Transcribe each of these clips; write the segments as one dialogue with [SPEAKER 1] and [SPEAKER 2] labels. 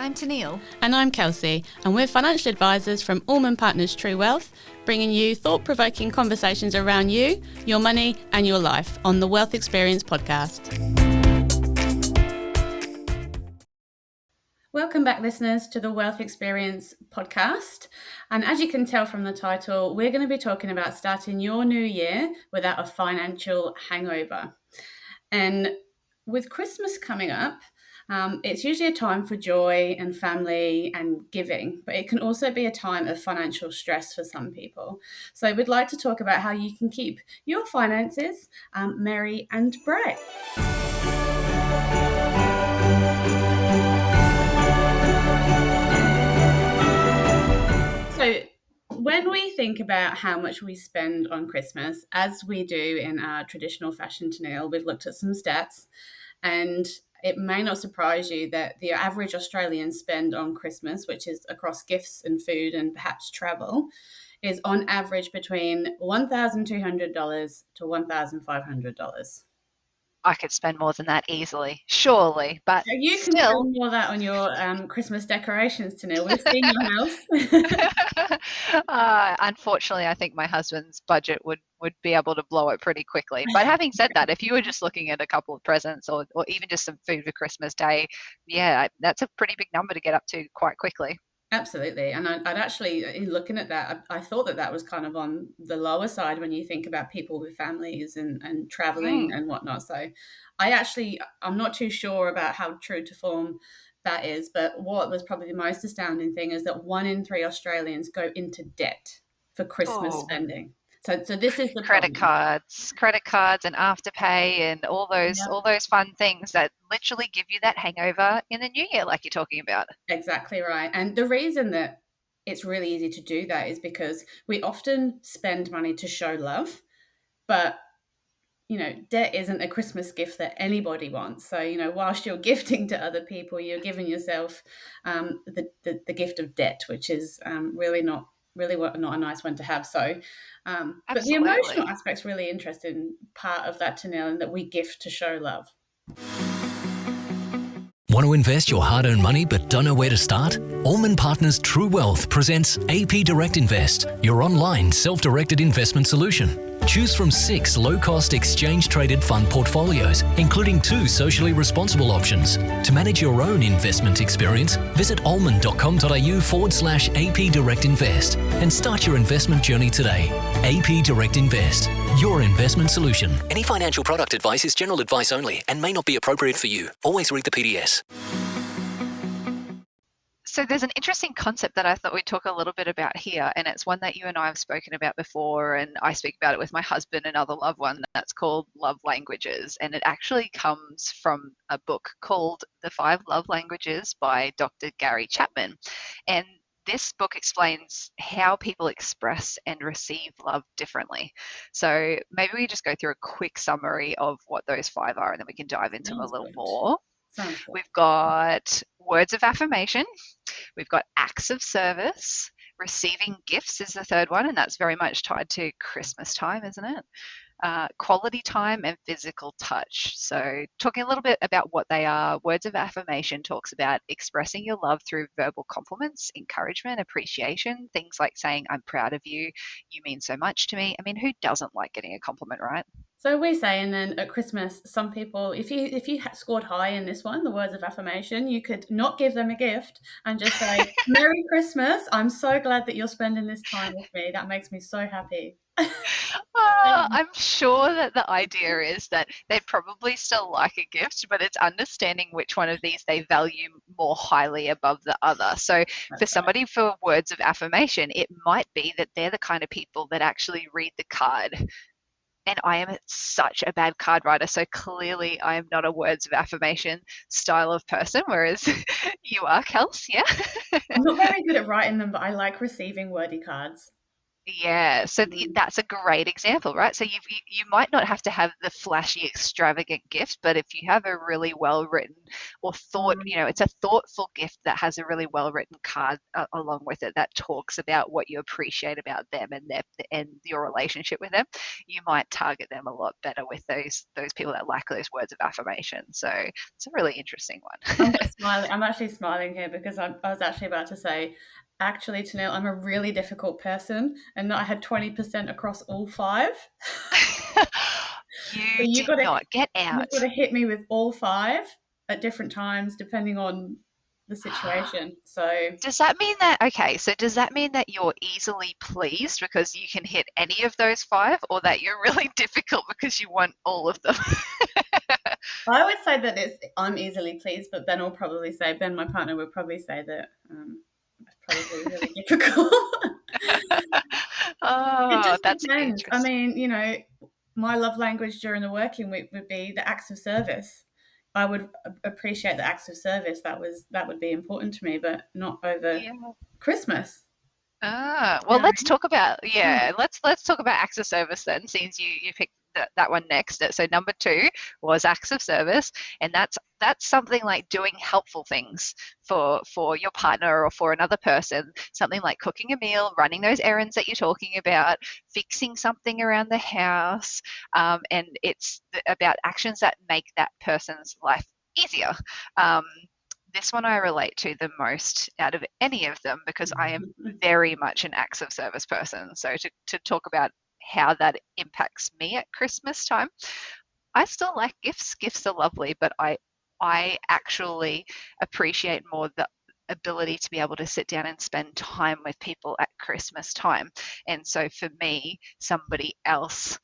[SPEAKER 1] I'm Teneale.
[SPEAKER 2] And I'm Kelsey, and we're financial advisors from Allman Partners True Wealth, bringing you thought-provoking conversations around you, your money and your life on the Wealth Experience podcast. Welcome back, listeners, to the Wealth Experience podcast. And as you can tell from the title, we're going to be talking about starting your new year without a financial hangover. And with Christmas coming up, it's usually a time for joy and family and giving, but it can also be a time of financial stress for some people. So we'd like to talk about how you can keep your finances merry and bright. So when we think about how much we spend on Christmas, as we do in our traditional fashion, Teneale, we've looked at some stats, and it may not surprise you that the average Australian spend on Christmas, which is across gifts and food and perhaps travel, is on average between $1,200 to $1,500.
[SPEAKER 3] I could spend more than that easily, surely, but
[SPEAKER 2] So you can
[SPEAKER 3] still.
[SPEAKER 2] spend more of that on your Christmas decorations, Teneale. We've seen your house.
[SPEAKER 3] Unfortunately, I think my husband's budget would be able to blow it pretty quickly. But having said that, if you were just looking at a couple of presents or even just some food for Christmas Day, yeah, that's a pretty big number to get up to quite quickly.
[SPEAKER 2] Absolutely. And I'd actually, in looking at that, I thought that was kind of on the lower side when you think about people with families and traveling and whatnot. So I'm not too sure about how true to form that is. But what was probably the most astounding thing is that 1 in 3 Australians go into debt for Christmas spending. So this is the
[SPEAKER 3] credit cards and Afterpay and all those fun things that literally give you that hangover in the new year, like you're talking about.
[SPEAKER 2] Exactly right. And the reason that it's really easy to do that is because we often spend money to show love, but debt isn't a Christmas gift that anybody wants. So, whilst you're gifting to other people, you're giving yourself the gift of debt, which is really not a nice one to have. So, but the emotional aspect's really interesting part of that, Teneale, and that we gift to show love.
[SPEAKER 4] Want to invest your hard-earned money but don't know where to start? Allman Partners True Wealth presents AP Direct Invest, your online self-directed investment solution. Choose from 6 low-cost exchange-traded fund portfolios, including 2 socially responsible options. To manage your own investment experience, visit allman.com.au/AP Direct Invest and start your investment journey today. AP Direct Invest, your investment solution. Any financial product advice is general advice only and may not be appropriate for you. Always read the PDS.
[SPEAKER 3] So there's an interesting concept that I thought we'd talk a little bit about here, and it's one that you and I have spoken about before, and I speak about it with my husband and other loved one. That's called love languages, and it actually comes from a book called The 5 Love Languages by Dr. Gary Chapman. And this book explains how people express and receive love differently. So maybe we just go through a quick summary of what those 5 are, and then we can dive into them a little more. We've got words of affirmation. We've got acts of service. Receiving gifts is the third one, and that's very much tied to Christmas time, isn't it? Quality time and physical touch. So talking a little bit about what they are, words of affirmation talks about expressing your love through verbal compliments, encouragement, appreciation, things like saying, I'm proud of you, you mean so much to me. I mean, who doesn't like getting a compliment, right?
[SPEAKER 2] So we say, and then at Christmas, some people, if you scored high in this one, the words of affirmation, you could not give them a gift and just say, Merry Christmas. I'm so glad that you're spending this time with me. That makes me so happy.
[SPEAKER 3] I'm sure that the idea is that they probably still like a gift, but it's understanding which one of these they value more highly above the other. So for somebody for words of affirmation, it might be that they're the kind of people that actually read the card. And I am such a bad card writer, so clearly I am not a words of affirmation style of person, whereas you are, Kels, yeah?
[SPEAKER 2] I'm not very good at writing them, but I like receiving wordy cards.
[SPEAKER 3] Yeah, so that's a great example, right? So you might not have to have the flashy, extravagant gift, but if you have a really well-written or thought, it's a thoughtful gift that has a really well written card along with it that talks about what you appreciate about them and your relationship with them, you might target them a lot better with those people that lack those words of affirmation. So it's a really interesting
[SPEAKER 2] I'm
[SPEAKER 3] one.
[SPEAKER 2] just smiling. I'm actually smiling here because I was actually about to say, actually, Tanil, I'm a really difficult person, and that I had 20% across all five. So
[SPEAKER 3] You did not get
[SPEAKER 2] you've got
[SPEAKER 3] out.
[SPEAKER 2] to hit me with all five at different times, depending on the situation. So
[SPEAKER 3] Does that mean that you're easily pleased because you can hit any of those five, or that you're really difficult because you want all of them?
[SPEAKER 2] I would say that I'm easily pleased, but Ben will probably say, Ben, my partner, would probably say that it's probably really difficult. It
[SPEAKER 3] Oh,
[SPEAKER 2] just
[SPEAKER 3] that's
[SPEAKER 2] depends. I
[SPEAKER 3] interesting.
[SPEAKER 2] mean, my love language during the working week would be the acts of service. I would appreciate the acts of service. That would be important to me, but not over
[SPEAKER 3] Yeah.
[SPEAKER 2] Christmas.
[SPEAKER 3] Well,
[SPEAKER 2] You
[SPEAKER 3] let's talk about
[SPEAKER 2] know?
[SPEAKER 3] let's talk about acts of service then, since you picked that one next. So number two was acts of service, and that's something like doing helpful things for your partner or for another person. Something like cooking a meal, running those errands that you're talking about, fixing something around the house, and it's about actions that make that person's life easier. Um, this one I relate to the most out of any of them because I am very much an acts of service person. So to talk about how that impacts me at Christmas time, I still like gifts. Gifts are lovely, but I actually appreciate more the ability to be able to sit down and spend time with people at Christmas time. And so for me, somebody else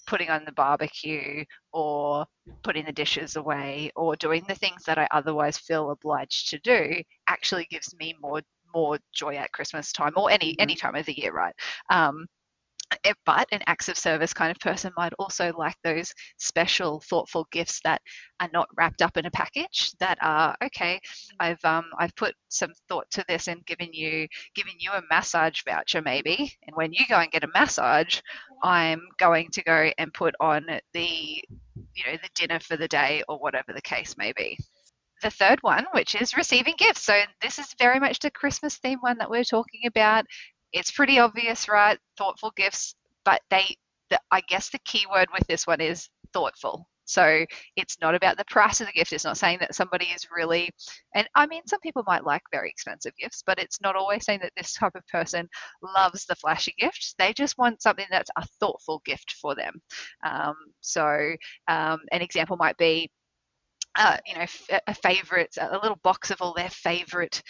[SPEAKER 3] putting on the barbecue or putting the dishes away or doing the things that I otherwise feel obliged to do actually gives me more joy at Christmas time or any time of the year, right? Um, but an acts of service kind of person might also like those special, thoughtful gifts that are not wrapped up in a package. That are okay. I've put some thought to this and given you a massage voucher maybe. And when you go and get a massage, I'm going to go and put on the dinner for the day or whatever the case may be. The third one, which is receiving gifts. So this is very much the Christmas theme one that we're talking about. It's pretty obvious, right? Thoughtful gifts, but I guess the key word with this one is thoughtful. So it's not about the price of the gift. It's not saying that somebody is really, and I mean, some people might like very expensive gifts, but it's not always saying that this type of person loves the flashy gift. They just want something that's a thoughtful gift for them. An example might be a favorite, a little box of all their favorite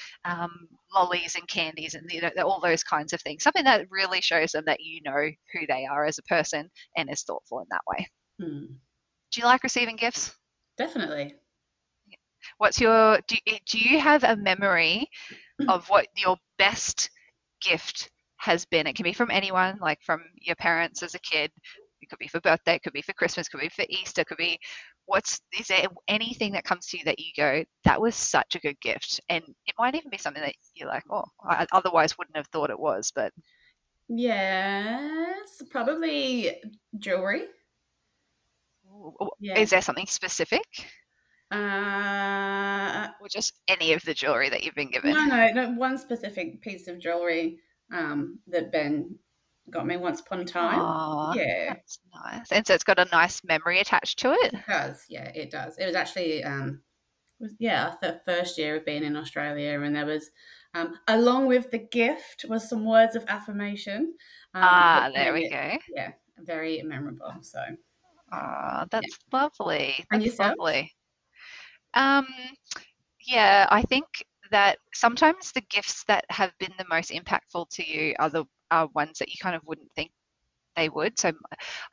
[SPEAKER 3] lollies and candies and all those kinds of things. Something that really shows them that you know who they are as a person and is thoughtful in that way.
[SPEAKER 2] Hmm.
[SPEAKER 3] Do you like receiving gifts?
[SPEAKER 2] Definitely.
[SPEAKER 3] Do you have a memory of what your best gift has been? It can be from anyone, like from your parents as a kid. It could be for birthday, it could be for Christmas, it could be for Easter, it could be is there anything that comes to you that you go, that was such a good gift? And it might even be something that you're like, oh, I otherwise wouldn't have thought it was, but
[SPEAKER 2] Yes, probably jewelry. Yeah.
[SPEAKER 3] is there something specific
[SPEAKER 2] Uh,
[SPEAKER 3] or just any of the jewelry that you've been given?
[SPEAKER 2] no, one specific piece of jewelry that Ben got me once upon a time.
[SPEAKER 3] Oh,
[SPEAKER 2] Yeah,
[SPEAKER 3] that's nice. And so it's got a nice memory attached to it.
[SPEAKER 2] it does. Yeah, it does. It was actually the first year of being in Australia, and there was along with the gift was some words of affirmation, which
[SPEAKER 3] There
[SPEAKER 2] made
[SPEAKER 3] we
[SPEAKER 2] it
[SPEAKER 3] go.
[SPEAKER 2] very memorable. So
[SPEAKER 3] Oh,
[SPEAKER 2] yeah,
[SPEAKER 3] that's lovely.
[SPEAKER 2] and
[SPEAKER 3] That's
[SPEAKER 2] yourself?
[SPEAKER 3] lovely. Um, yeah, I think that sometimes the gifts that have been the most impactful to you are ones that you kind of wouldn't think they would. So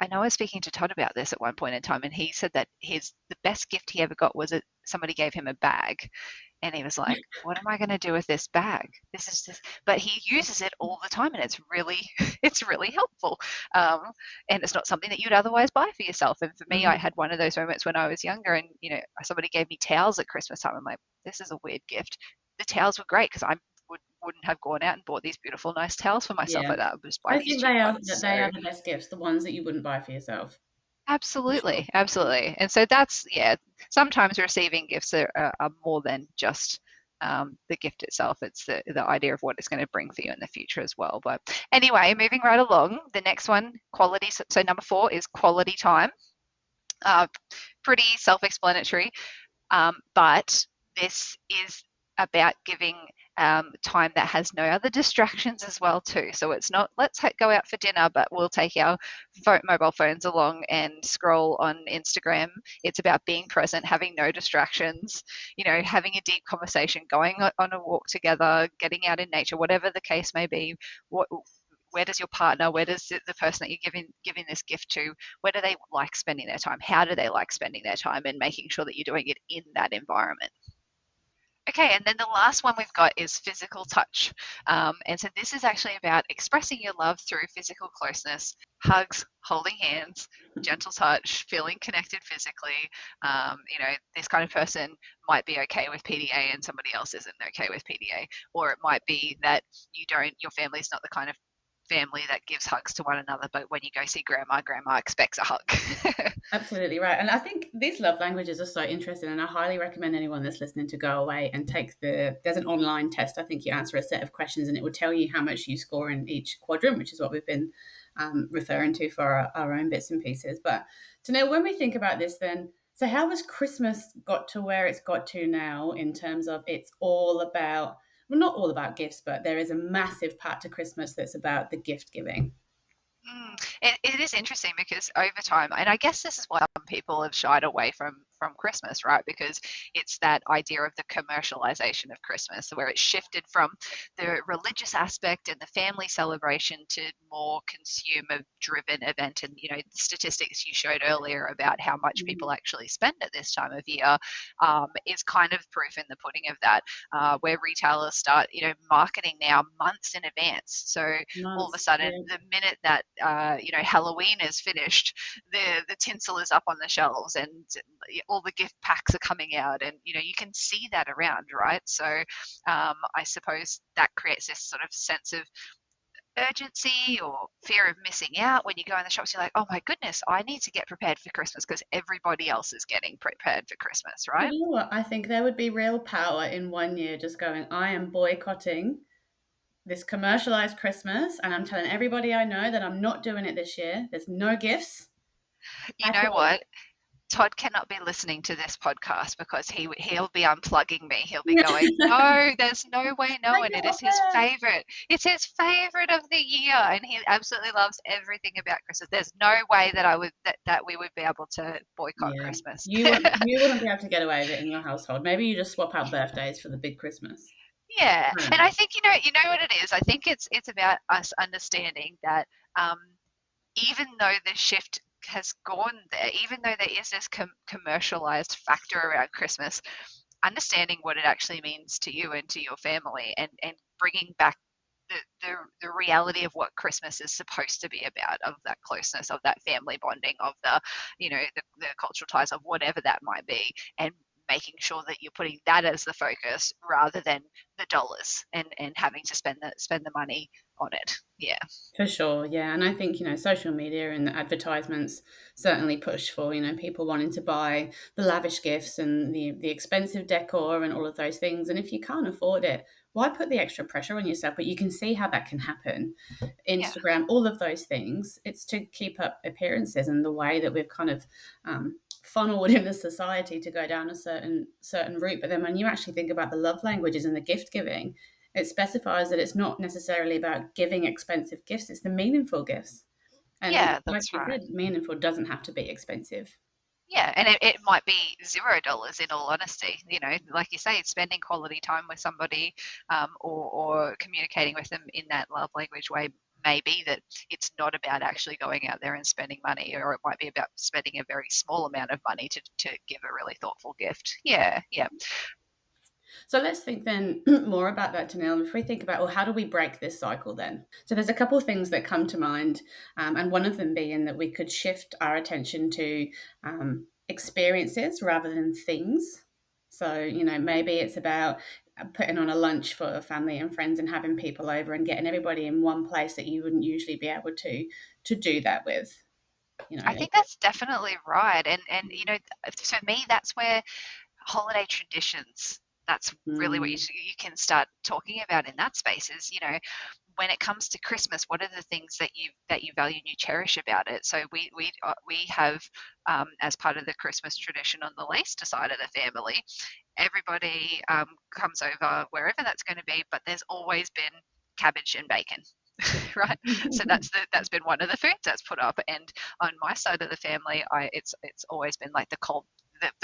[SPEAKER 3] I know I was speaking to Todd about this at one point in time, and he said that the best gift he ever got was somebody gave him a bag, and he was like, "What am I going to do with this bag? This is just," but he uses it all the time, and it's really it's really helpful. Um, and it's not something that you'd otherwise buy for yourself. And for me, I
[SPEAKER 2] Mhm.
[SPEAKER 3] had one of those moments when I was younger, and somebody gave me towels at Christmas time. I'm like, this is a weird gift. The towels were great because I wouldn't have gone out and bought these beautiful, nice towels for myself
[SPEAKER 2] Yeah,
[SPEAKER 3] like that. I would just buy
[SPEAKER 2] I
[SPEAKER 3] these
[SPEAKER 2] think
[SPEAKER 3] cheap ones.
[SPEAKER 2] they
[SPEAKER 3] So
[SPEAKER 2] are the best gifts, the ones that you wouldn't buy for yourself. For sure.
[SPEAKER 3] Absolutely, absolutely. And so that's, yeah, sometimes receiving gifts are more than just the gift itself. It's the idea of what it's going to bring for you in the future as well. But anyway, moving right along, the next one, quality. So number 4 is quality time. Uh, Pretty self-explanatory. But this is about giving time that has no other distractions as well too. So it's not let's go out for dinner, but we'll take our mobile phones along and scroll on Instagram. It's about being present, having no distractions, having a deep conversation, going on a walk together, getting out in nature, whatever the case may be. What where does your partner, where does the person that you're giving this gift to, where do they like spending their time? How do they like spending their time? And making sure that you're doing it in that environment. Okay, and then the last one we've got is physical touch. And so this is actually about expressing your love through physical closeness, hugs, holding hands, gentle touch, feeling connected physically. This kind of person might be okay with PDA and somebody else isn't okay with PDA. Or it might be that your family's not the kind of family that gives hugs to one another, but when you go see grandma expects a hug.
[SPEAKER 2] Absolutely right. And I think these love languages are so interesting. And I highly recommend anyone that's listening to go away and take there's an online test. I think you answer a set of questions and it will tell you how much you score in each quadrant, which is what we've been referring to for our own bits and pieces. But to know when we think about this, then, so how has Christmas got to where it's got to now in terms of it's all about, well, not all about gifts, but there is a massive part to Christmas that's about the gift giving.
[SPEAKER 3] It is interesting because over time, and I guess this is why some people have shied away from Christmas, right? Because it's that idea of the commercialization of Christmas, where it's shifted from the religious aspect and the family celebration to more consumer-driven event. And the statistics you showed earlier about how much people actually spend at this time of year is kind of proof in the pudding of that. Where retailers start, marketing now months in advance. So all of a
[SPEAKER 2] Months.
[SPEAKER 3] sudden,
[SPEAKER 2] Yeah.
[SPEAKER 3] the minute that Halloween is finished, the tinsel is up on the shelves and all the gift packs are coming out, and you can see that around, right? So I suppose that creates this sort of sense of urgency or fear of missing out when you go in the shops. You're like, oh my goodness, I need to get prepared for Christmas because everybody else is getting prepared for Christmas,
[SPEAKER 2] But
[SPEAKER 3] right?
[SPEAKER 2] you know what? I think there would be real power in one year just going, I am boycotting this commercialized Christmas, and I'm telling everybody I know that I'm not doing it this year. There's no gifts
[SPEAKER 3] You
[SPEAKER 2] at
[SPEAKER 3] know
[SPEAKER 2] all.
[SPEAKER 3] what? Todd cannot be listening to this podcast because he'll be unplugging me. He'll be going, no, there's no way, no,
[SPEAKER 2] Bring
[SPEAKER 3] and
[SPEAKER 2] it
[SPEAKER 3] it
[SPEAKER 2] on
[SPEAKER 3] is his
[SPEAKER 2] there.
[SPEAKER 3] favorite. It's his favorite of the year, and he absolutely loves everything about Christmas. There's no way that that we would be able to boycott
[SPEAKER 2] Yeah.
[SPEAKER 3] Christmas.
[SPEAKER 2] You wouldn't be able to get away with it in your household. Maybe you just swap out birthdays for the big Christmas.
[SPEAKER 3] Yeah,
[SPEAKER 2] I don't
[SPEAKER 3] and I
[SPEAKER 2] know.
[SPEAKER 3] think you know what it is. I think it's about us understanding that um, even though the shift has gone there, even though there is this commercialized factor around Christmas, understanding what it actually means to you and to your family, and bringing back the reality of what Christmas is supposed to be about, of that closeness, of that family bonding, of the cultural ties, of whatever that might be, and making sure that you're putting that as the focus rather than the dollars, and having to spend the money on it. Yeah.
[SPEAKER 2] For sure, yeah, and I think, social media and the advertisements certainly push for, people wanting to buy the lavish gifts and the expensive decor and all of those things, and if you can't afford it, why put the extra pressure on yourself? But you can see how that can happen.
[SPEAKER 3] Yeah.
[SPEAKER 2] Instagram, all of those things, it's to keep up appearances and the way that we've kind of funneled into society to go down a certain route. But then when you actually think about the love languages and the gift giving, it specifies that it's not necessarily about giving expensive gifts, it's the meaningful gifts. And
[SPEAKER 3] Yeah,
[SPEAKER 2] like
[SPEAKER 3] that's
[SPEAKER 2] you
[SPEAKER 3] right.
[SPEAKER 2] said, meaningful doesn't have to be expensive.
[SPEAKER 3] Yeah, and it might be $0 in all honesty. Like you say, spending quality time with somebody, or communicating with them in that love language way. Maybe that it's not about actually going out there and spending money, or it might be about spending a very small amount of money to give a really thoughtful gift. Yeah, yeah,
[SPEAKER 2] So let's think then more about that, Tanil. If we think about, well, how do we break this cycle then? So there's a couple of things that come to mind, and one of them being that we could shift our attention to experiences rather than things. So, maybe it's about putting on a lunch for family and friends and having people over and getting everybody in one place that you wouldn't usually be able to do that with. you know.
[SPEAKER 3] I think that's definitely right. And you know, for me, that's where holiday traditions, that's really what
[SPEAKER 2] Mm,
[SPEAKER 3] you can start talking about in that space is, you know, when it comes to Christmas, what are the things that you value and you cherish about it? So we have as part of the Christmas tradition on the Leicester side of the family, everybody comes over wherever that's going to be, but there's always been cabbage and bacon. Right, so that's been one of the foods that's put up, and on my side of the family, it's always been like the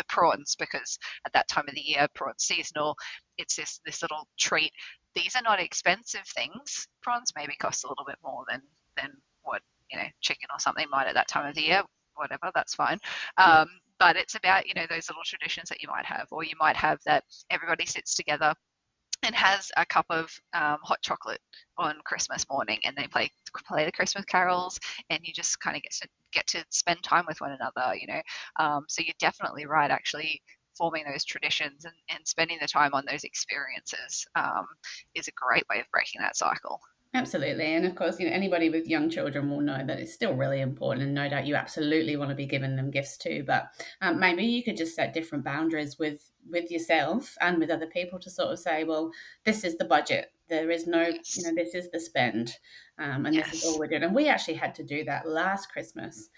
[SPEAKER 3] prawns, because at that time of the year, prawns seasonal. It's this little treat. These are not expensive things. Prawns maybe cost a little bit more than what, you know, chicken or something might at that time of the year. Whatever, that's fine.
[SPEAKER 2] yeah.
[SPEAKER 3] But it's about, you know, those little traditions that you might have, or you might have that everybody sits together and has a cup of hot chocolate on Christmas morning, and they play the Christmas carols, and you just kind of get to spend time with one another, you know. So you're definitely right. Actually, forming those traditions and spending the time on those experiences is a great way of breaking that cycle.
[SPEAKER 2] Absolutely. And of course, you know, anybody with young children will know that it's still really important. And no doubt you absolutely want to be giving them gifts too. But maybe you could just set different boundaries with yourself and with other people to sort of say, well, this is the budget. There is no, you know,
[SPEAKER 3] Yes.
[SPEAKER 2] this is the spend. And this is all
[SPEAKER 3] Yes.
[SPEAKER 2] we're doing. And we actually had to do that last Christmas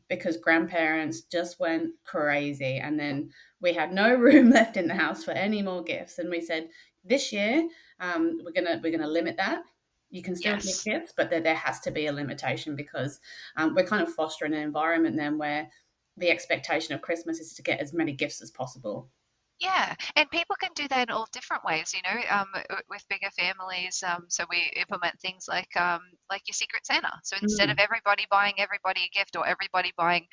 [SPEAKER 2] because grandparents just went crazy. And then we had no room left in the house for any more gifts. And we said, this year, we're gonna limit that. You can still give
[SPEAKER 3] Yes.
[SPEAKER 2] gifts, but there has to be a limitation because we're kind of fostering an environment then where the expectation of Christmas is to get as many gifts as possible.
[SPEAKER 3] Yeah, and people can do that in all different ways, you know, with bigger families. So we implement things like your Secret Santa. So instead of
[SPEAKER 2] Mm.
[SPEAKER 3] everybody buying everybody a gift, or everybody buying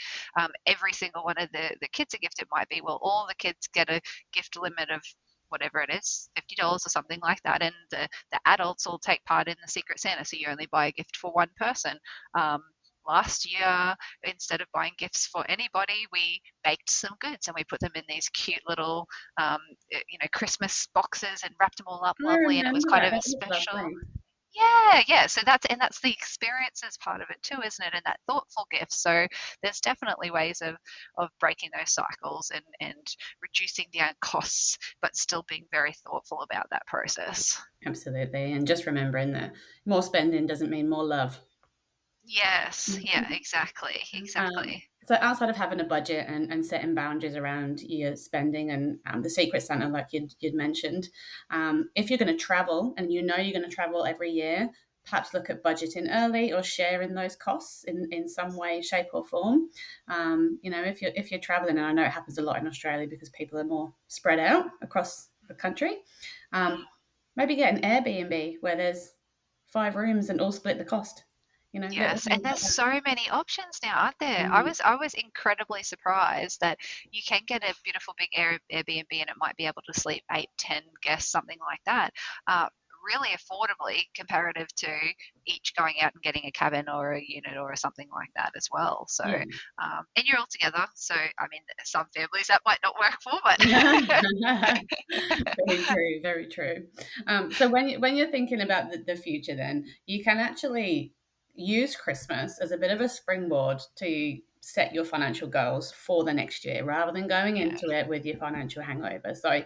[SPEAKER 3] every single one of the kids a gift, it might be, well, all the kids get a gift limit of whatever it is, $50 or something like that, and the adults will take part in the Secret Santa. So you only buy a gift for one person. Um, Last year, instead of buying gifts for anybody, we baked some goods and we put them in these cute little you know, Christmas boxes, and wrapped them all up
[SPEAKER 2] I
[SPEAKER 3] lovely, and it was
[SPEAKER 2] remember
[SPEAKER 3] kind
[SPEAKER 2] that.
[SPEAKER 3] of
[SPEAKER 2] That
[SPEAKER 3] a
[SPEAKER 2] was
[SPEAKER 3] special.
[SPEAKER 2] lovely.
[SPEAKER 3] Yeah, yeah. So that's the experiences part of it too, isn't it? And that thoughtful gift. So there's definitely ways of breaking those cycles and reducing down costs, but still being very thoughtful about that process.
[SPEAKER 2] Absolutely. And just remembering that more spending doesn't mean more love.
[SPEAKER 3] Yes, yeah, exactly,
[SPEAKER 2] Um,
[SPEAKER 3] exactly.
[SPEAKER 2] so outside of having a budget and setting boundaries around your spending and the secret Santa, like you'd mentioned, if you're going to travel and you know you're going to travel every year, perhaps look at budgeting early or sharing those costs in some way, shape, or form. You know, if you're traveling, and I know it happens a lot in Australia because people are more spread out across the country, um,
[SPEAKER 3] Mm.
[SPEAKER 2] maybe get an Airbnb where there's 5 rooms and all split the cost. You know, let
[SPEAKER 3] Yes, and there's
[SPEAKER 2] them.
[SPEAKER 3] so many options now, aren't there? I
[SPEAKER 2] Mm.
[SPEAKER 3] was incredibly surprised that you can get a beautiful big Airbnb, and it might be able to sleep 8, 10 guests, something like that, uh, really affordably comparative to each going out and getting a cabin or a unit or something like that as well. So,
[SPEAKER 2] Yeah.
[SPEAKER 3] and you're all together. So, I mean, some families that might not work for, but
[SPEAKER 2] Very true, very true. So when you're thinking about the future, then you can actually use Christmas as a bit of a springboard to set your financial goals for the next year, rather than going
[SPEAKER 3] yeah.
[SPEAKER 2] into it with your financial hangover. So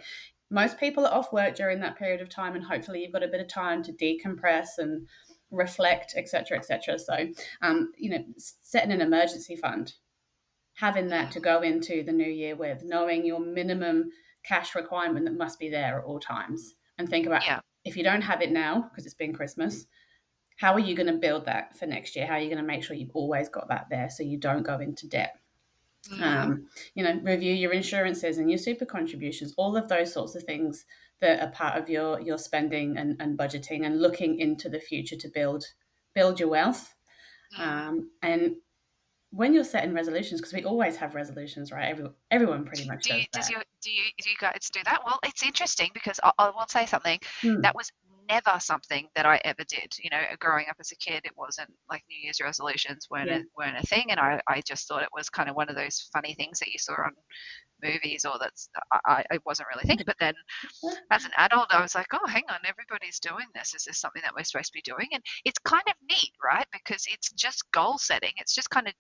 [SPEAKER 2] most people are off work during that period of time, and hopefully you've got a bit of time to decompress and reflect, etc., etc. So, you know, setting an emergency fund, having that to
[SPEAKER 3] Mm,
[SPEAKER 2] go into the new year with, knowing your minimum cash requirement that must be there at all times, and think about,
[SPEAKER 3] yeah.
[SPEAKER 2] if you don't have it now because it's been Christmas, how are you going to build that for next year? How are you going to make sure you've always got that there so you don't go into debt?
[SPEAKER 3] Mm,
[SPEAKER 2] You know, review your insurances and your super contributions, all of those sorts of things that are part of your spending and budgeting and looking into the future to build your wealth.
[SPEAKER 3] mm.
[SPEAKER 2] And when you're setting resolutions, because we always have resolutions, right? Everyone pretty much
[SPEAKER 3] Do you
[SPEAKER 2] does that.
[SPEAKER 3] do you guys do that? Well, it's interesting because I will say something
[SPEAKER 2] Hmm.
[SPEAKER 3] that was never something that I ever did. You know, growing up as a kid, it wasn't like New Year's resolutions
[SPEAKER 2] Yeah.
[SPEAKER 3] weren't a thing, and I just thought it was kind of one of those funny things that you saw on movies, or I wasn't really thinking. But then as an adult, I was like, oh, hang on, everybody's doing this. Is this something that we're supposed to be doing? And it's kind of neat, right? Because it's just goal setting. It's just kind of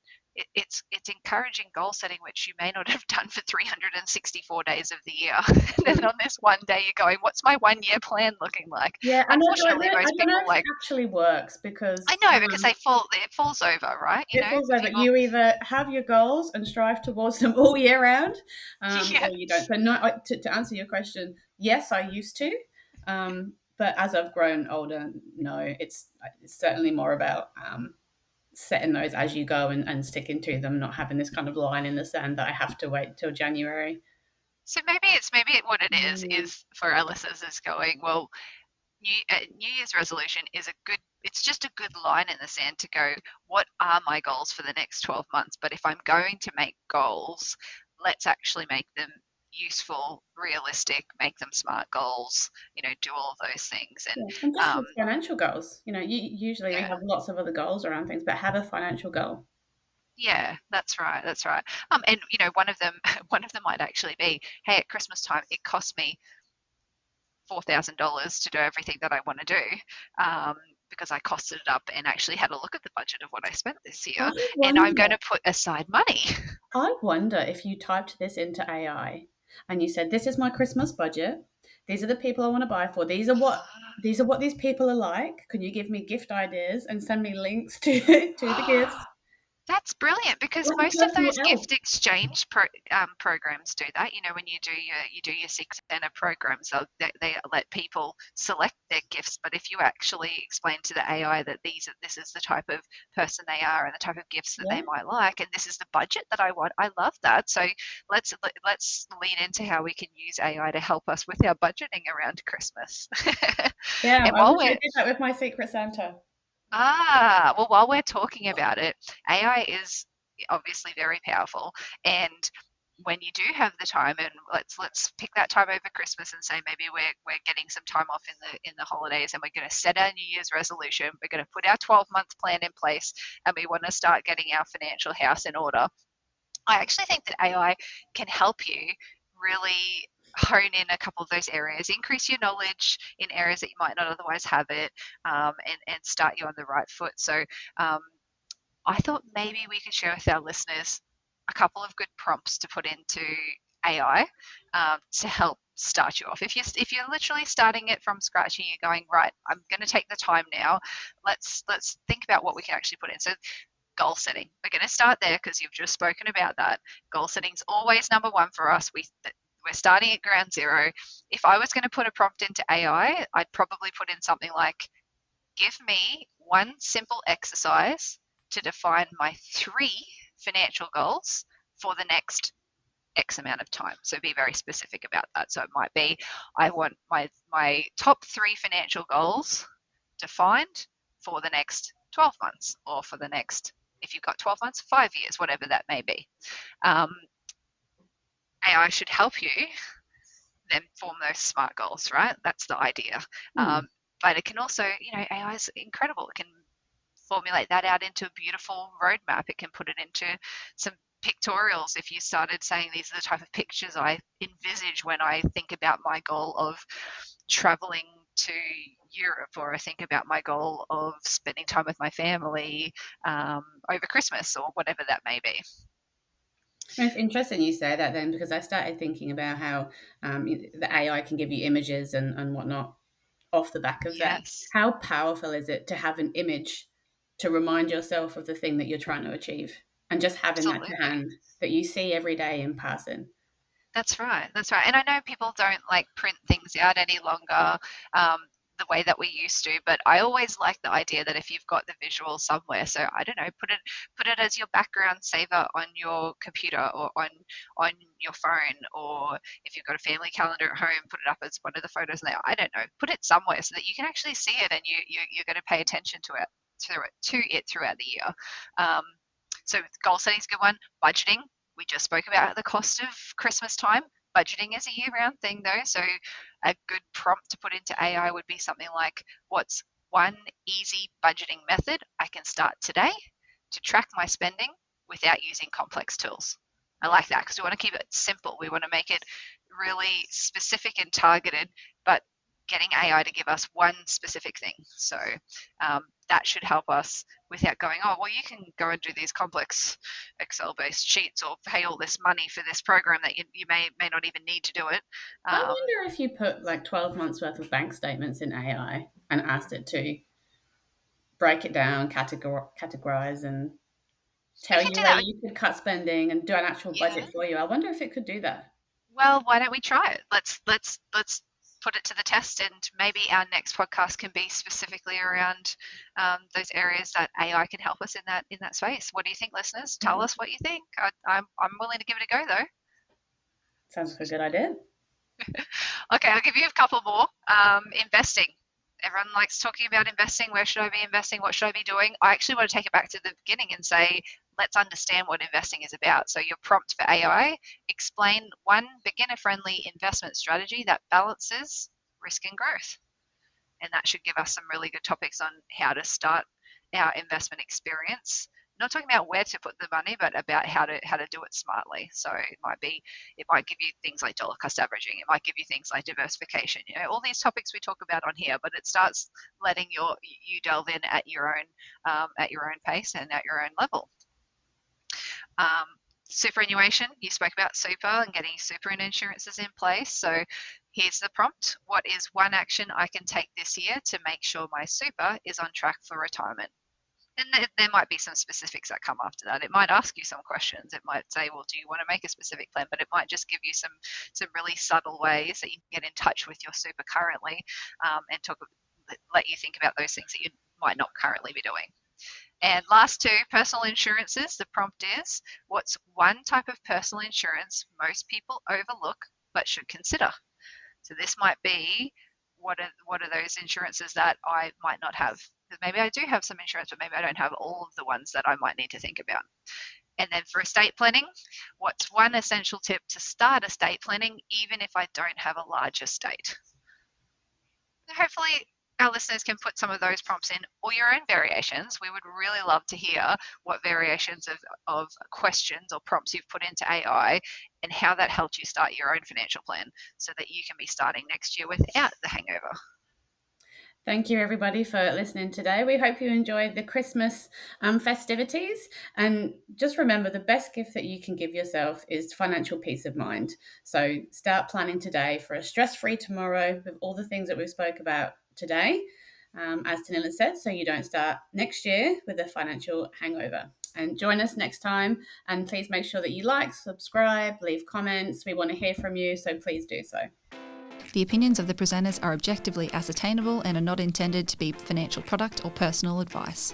[SPEAKER 3] it's encouraging goal setting, which you may not have done for 364 days of the year. And then on this one day, you're going, what's my 1 year plan looking like?
[SPEAKER 2] Yeah, and
[SPEAKER 3] Unfortunately,
[SPEAKER 2] I
[SPEAKER 3] most
[SPEAKER 2] don't know
[SPEAKER 3] people
[SPEAKER 2] if it actually works
[SPEAKER 3] I
[SPEAKER 2] because
[SPEAKER 3] know, because it falls over, right?
[SPEAKER 2] it falls over.
[SPEAKER 3] People,
[SPEAKER 2] You either have your goals and strive towards them all year round, or you don't.
[SPEAKER 3] yes.
[SPEAKER 2] So, no, to answer your question, yes, I used to, but as I've grown older, no, it's certainly more about setting those as you go and sticking to them, not having this kind of line in the sand that I have to wait till January.
[SPEAKER 3] So what it
[SPEAKER 2] Mm.
[SPEAKER 3] is for our listeners is going, well, New Year's resolution is it's just a good line in the sand to go, what are my goals for the next 12 months? But if I'm going to make goals, let's actually make them useful, realistic, make them smart goals, do all of those things. And
[SPEAKER 2] Yeah, and just
[SPEAKER 3] um,
[SPEAKER 2] with financial goals, usually we
[SPEAKER 3] yeah,
[SPEAKER 2] have lots of other goals around things, but have a financial goal.
[SPEAKER 3] yeah, that's right, that's right. And one of them, one of them might actually be, hey, at Christmas time, it cost me $4,000 to do everything that I want to do. Because I costed it up and actually had a look at the budget of what I spent this
[SPEAKER 2] I
[SPEAKER 3] year, and I'm going
[SPEAKER 2] wonder,
[SPEAKER 3] to put aside money.
[SPEAKER 2] I wonder if you typed this into AI and you said, "This is my Christmas budget. These are the people I want to buy for. These are what these people are like. Can you give me gift ideas and send me links to to the gifts?"
[SPEAKER 3] That's brilliant, because
[SPEAKER 2] Like a
[SPEAKER 3] most of
[SPEAKER 2] personal
[SPEAKER 3] those
[SPEAKER 2] elf.
[SPEAKER 3] gift exchange programs do that. When you do your Six Santa programs, they let people select their gifts. But if you actually explain to the AI that this is the type of person they are and the type of gifts that they
[SPEAKER 2] Yeah,
[SPEAKER 3] might like, and this is the budget that I want, I love that. So let's lean into how we can use AI to help us with our budgeting around Christmas.
[SPEAKER 2] yeah.
[SPEAKER 3] And
[SPEAKER 2] I wish I did that with my Secret Santa.
[SPEAKER 3] well, while we're talking about it, AI is obviously very powerful. And when you do have the time, and let's pick that time over Christmas and say maybe we're getting some time off in the holidays, and we're going to set our New Year's resolution. We're going to put our 12-month plan in place, and we want to start getting our financial house in order. I actually think that AI can help you really hone in a couple of those areas, increase your knowledge in areas that you might not otherwise have it, and start you on the right foot. So I thought maybe we could share with our listeners a couple of good prompts to put into AI to help start you off. If you're literally starting it from scratch and you're going, right, I'm going to take the time now. Let's think about what we can actually put in. So goal setting. We're going to start there because you've just spoken about that. Goal setting's always number one for us. We're starting at ground zero. If I was going to put a prompt into AI, I'd probably put in something like, give me one simple exercise to define my 3 financial goals for the next X amount of time. So be very specific about that. So it might be, I want my top 3 financial goals defined for the next 12 months, or for the next, if you've got 12 months, 5 years, whatever that may be. AI should help you then form those smart goals, right? That's the idea.
[SPEAKER 2] Hmm.
[SPEAKER 3] But it can also, AI is incredible. It can formulate that out into a beautiful roadmap. It can put it into some pictorials. If you started saying these are the type of pictures I envisage when I think about my goal of traveling to Europe, or I think about my goal of spending time with my family over Christmas, or whatever that may be.
[SPEAKER 2] It's interesting you say that then, because I started thinking about how the AI can give you images and whatnot off the back of that.
[SPEAKER 3] Yes,
[SPEAKER 2] How powerful is it to have an image to remind yourself of the thing that you're trying to achieve, and just having that to
[SPEAKER 3] absolutely.
[SPEAKER 2] hand that you see every day in passing?
[SPEAKER 3] That's right. That's right. And I know people don't like print things out any longer the way that we used to, but I always like the idea that if you've got the visual somewhere, so I don't know, put it as your background saver on your computer, or on your phone, or if you've got a family calendar at home, put it up as one of the photos there. I don't know, put it somewhere so that you can actually see it, and you're going to pay attention to it throughout the year. Um, so goal setting is a good one. Budgeting, we just spoke about the cost of Christmas time. Budgeting is a year-round thing, though. So a good prompt to put into AI would be something like, what's one easy budgeting method I can start today to track my spending without using complex tools? I like that because we want to keep it simple. We want to make it really specific and targeted, but getting AI to give us one specific thing. So that should help us without going, oh, well, you can go and do these complex Excel-based sheets or pay all this money for this program that you may not even need to do it.
[SPEAKER 2] I wonder if you put like 12 months worth of bank statements in AI and asked it to break it down, categorize, and
[SPEAKER 3] We
[SPEAKER 2] tell
[SPEAKER 3] can
[SPEAKER 2] you
[SPEAKER 3] do
[SPEAKER 2] where
[SPEAKER 3] that.
[SPEAKER 2] you could cut spending and do an actual
[SPEAKER 3] Yeah.
[SPEAKER 2] budget for you. I wonder if it could do that.
[SPEAKER 3] Well, why don't we try it? Let's put it to the test, and maybe our next podcast can be specifically around those areas that AI can help us in that space. What do you think, listeners? Tell us what you think. I'm willing to give it a go, though.
[SPEAKER 2] Sounds like a good idea.
[SPEAKER 3] Okay, I'll give you a couple more. Investing. Everyone likes talking about investing. Where should I be investing? What should I be doing? I actually want to take it back to the beginning and say, let's understand what investing is about. So your prompt for AI, explain one beginner-friendly investment strategy that balances risk and growth. And that should give us some really good topics on how to start our investment experience. Not talking about where to put the money, but about how to do it smartly. So it might give you things like dollar cost averaging. It might give you things like diversification. All these topics we talk about on here, but it starts letting you delve in at your own pace and at your own level. Superannuation, you spoke about super and getting super and insurances in place. So here's the prompt. What is one action I can take this year to make sure my super is on track for retirement? And there might be some specifics that come after that. It might ask you some questions. It might say, well, do you want to make a specific plan? But it might just give you some really subtle ways that you can get in touch with your super currently, and let you think about those things that you might not currently be doing. And last two, personal insurances. The prompt is, what's one type of personal insurance most people overlook but should consider? So this might be, what are those insurances that I might not have? Because maybe I do have some insurance, but maybe I don't have all of the ones that I might need to think about. And then for estate planning, what's one essential tip to start estate planning, even if I don't have a large estate? Hopefully our listeners can put some of those prompts in, or your own variations. We would really love to hear what variations of questions or prompts you've put into AI and how that helped you start your own financial plan so that you can be starting next year without the hangover.
[SPEAKER 2] Thank you, everybody, for listening today. We hope you enjoyed the Christmas festivities. And just remember, the best gift that you can give yourself is financial peace of mind. So start planning today for a stress-free tomorrow with all the things that we've spoke about today, as Teneale said, so you don't start next year with a financial hangover. And join us next time. And please make sure that you like, subscribe, leave comments. We want to hear from you, so please do so.
[SPEAKER 1] The opinions of the presenters are objectively ascertainable and are not intended to be financial product or personal advice.